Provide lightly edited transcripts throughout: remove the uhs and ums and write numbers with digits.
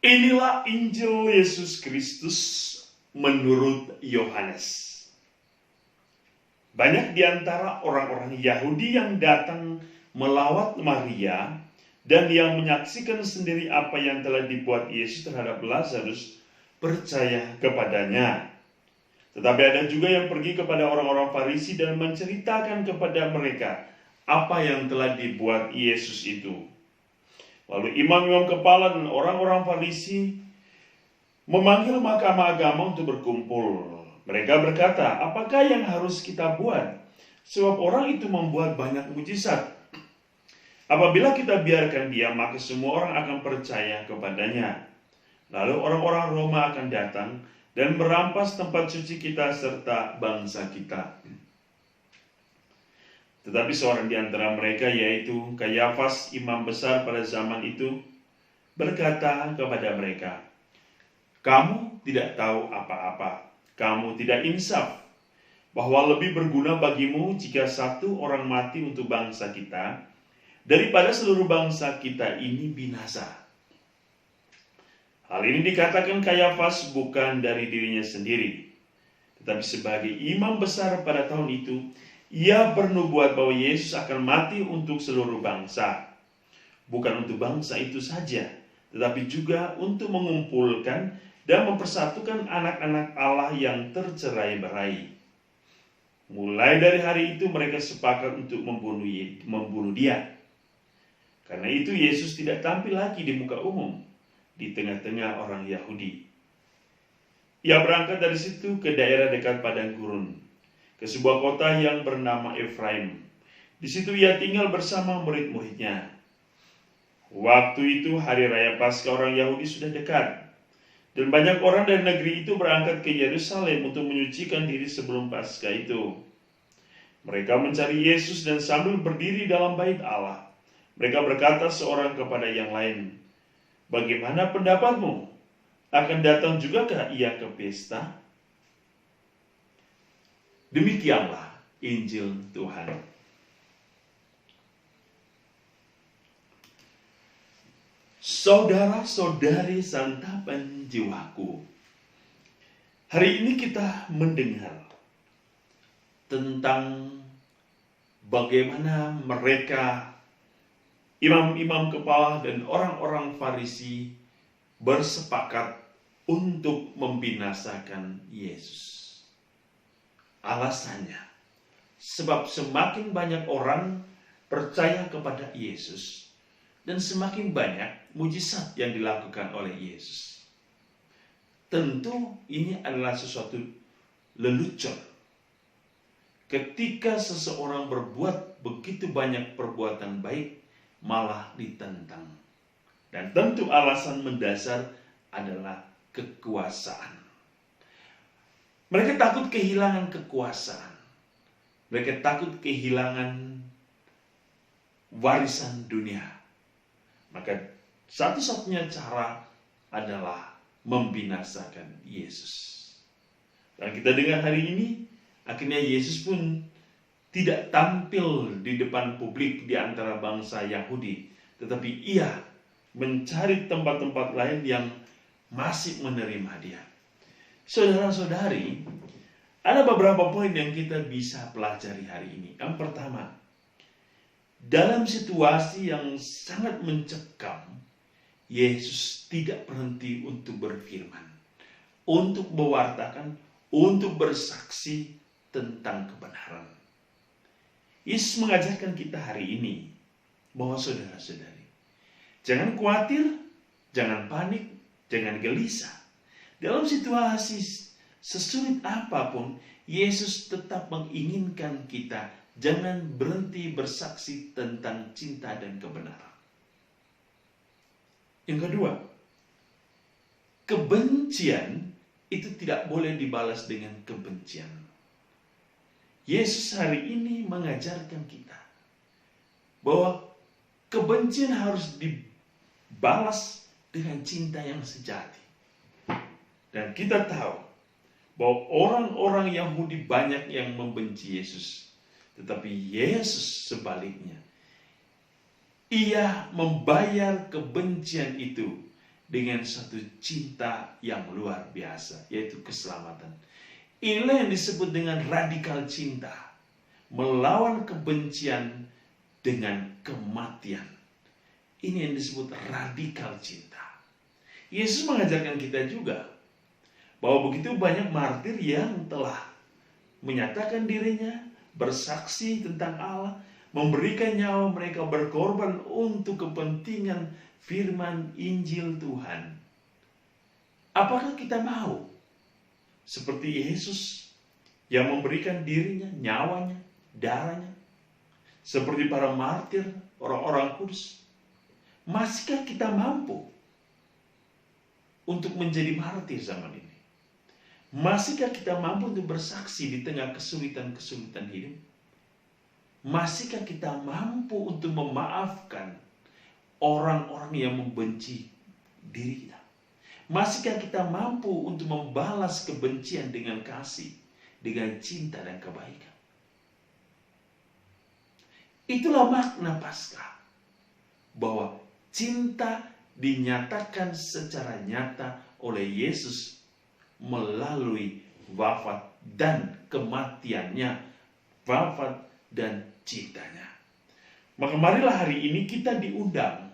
Inilah Injil Yesus Kristus menurut Yohanes. Banyak di antara orang-orang Yahudi yang datang melawat Maria dan yang menyaksikan sendiri apa yang telah dibuat Yesus terhadap Lazarus percaya kepadanya. Tetapi ada juga yang pergi kepada orang-orang Farisi dan menceritakan kepada mereka apa yang telah dibuat Yesus itu. Lalu imam-imam kepala dan orang-orang Farisi memanggil mahkamah agama untuk berkumpul. Mereka berkata, apakah yang harus kita buat? Sebab orang itu membuat banyak mujizat. Apabila kita biarkan dia, maka semua orang akan percaya kepadanya. Lalu orang-orang Roma akan datang dan merampas tempat suci kita serta bangsa kita. Tetapi seorang di antara mereka, yaitu Kayafas, imam besar pada zaman itu, berkata kepada mereka, kamu tidak tahu apa-apa, kamu tidak insaf, bahwa lebih berguna bagimu jika satu orang mati untuk bangsa kita, daripada seluruh bangsa kita ini binasa. Hal ini dikatakan Kayafas bukan dari dirinya sendiri, tetapi sebagai imam besar pada tahun itu, ia bernubuat bahwa Yesus akan mati untuk seluruh bangsa. Bukan untuk bangsa itu saja, tetapi juga untuk mengumpulkan dan mempersatukan anak-anak Allah yang tercerai-berai. Mulai dari hari itu mereka sepakat untuk membunuh dia. Karena itu Yesus tidak tampil lagi di muka umum, di tengah-tengah orang Yahudi. Ia berangkat dari situ ke daerah dekat padang gurun, ke sebuah kota yang bernama Efraim. Di situ ia tinggal bersama murid-muridnya. Waktu itu hari raya Paskah orang Yahudi sudah dekat, dan banyak orang dari negeri itu berangkat ke Yerusalem untuk menyucikan diri sebelum Paskah itu. Mereka mencari Yesus dan sambil berdiri dalam bait Allah, mereka berkata seorang kepada yang lain, bagaimana pendapatmu? Akan datang jugakah ia ke pesta? Demikianlah Injil Tuhan. Saudara-saudari santapan jiwaku, hari ini kita mendengar tentang bagaimana mereka, imam-imam kepala dan orang-orang Farisi bersepakat untuk membinasakan Yesus. Alasannya, sebab semakin banyak orang percaya kepada Yesus dan semakin banyak mujizat yang dilakukan oleh Yesus. Tentu ini adalah sesuatu lelucon. Ketika seseorang berbuat begitu banyak perbuatan baik, malah ditentang. Dan tentu alasan mendasar adalah kekuasaan. Mereka takut kehilangan kekuasaan. Mereka takut kehilangan warisan dunia. Maka satu-satunya cara adalah membinasakan Yesus. Dan kita dengar hari ini, akhirnya Yesus pun tidak tampil di depan publik di antara bangsa Yahudi, tetapi ia mencari tempat-tempat lain yang masih menerima dia. Saudara-saudari, ada beberapa poin yang kita bisa pelajari hari ini. Yang pertama, dalam situasi yang sangat mencekam, Yesus tidak berhenti untuk berfirman, untuk mewartakan, untuk bersaksi tentang kebenaran. Yesus mengajarkan kita hari ini bahwa saudara-saudari, jangan khawatir, jangan panik, jangan gelisah. Dalam situasi sesulit apapun, Yesus tetap menginginkan kita jangan berhenti bersaksi tentang cinta dan kebenaran. Yang kedua, kebencian itu tidak boleh dibalas dengan kebencian. Yesus hari ini mengajarkan kita bahwa kebencian harus dibalas dengan cinta yang sejati. Dan kita tahu bahwa orang-orang Yahudi banyak yang membenci Yesus. Tetapi Yesus sebaliknya, ia membayar kebencian itu dengan satu cinta yang luar biasa, yaitu keselamatan. Inilah yang disebut dengan radikal cinta, melawan kebencian dengan kematian. Ini yang disebut radikal cinta. Yesus mengajarkan kita juga bahwa begitu banyak martir yang telah menyatakan dirinya, bersaksi tentang Allah, memberikan nyawa mereka, berkorban untuk kepentingan firman Injil Tuhan. Apakah kita mau seperti Yesus yang memberikan dirinya, nyawanya, darahnya, seperti para martir, orang-orang kudus? Masihkah kita mampu untuk menjadi martir zaman ini? Masihkah kita mampu untuk bersaksi di tengah kesulitan-kesulitan hidup? Masihkah kita mampu untuk memaafkan orang-orang yang membenci diri kita? Masihkah kita mampu untuk membalas kebencian dengan kasih, dengan cinta dan kebaikan? Itulah makna Paskah, bahwa cinta dinyatakan secara nyata oleh Yesus melalui wafat dan kematiannya, wafat dan cintanya. Maka marilah hari ini kita diundang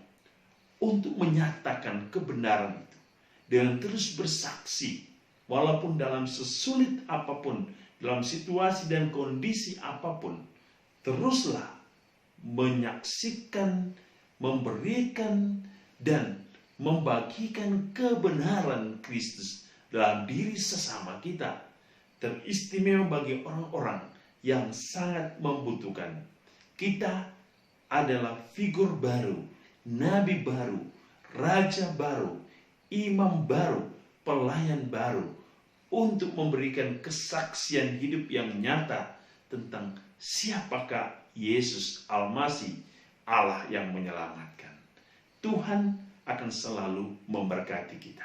untuk menyatakan kebenaran itu dengan terus bersaksi, walaupun dalam sesulit apapun, dalam situasi dan kondisi apapun, teruslah menyaksikan, memberikan, dan membagikan kebenaran Kristus dalam diri sesama kita, teristimewa bagi orang-orang yang sangat membutuhkan. Kita adalah figur baru, nabi baru, raja baru, imam baru, pelayan baru, untuk memberikan kesaksian hidup yang nyata tentang siapakah Yesus Al-Masih, Allah yang menyelamatkan. Tuhan akan selalu memberkati kita.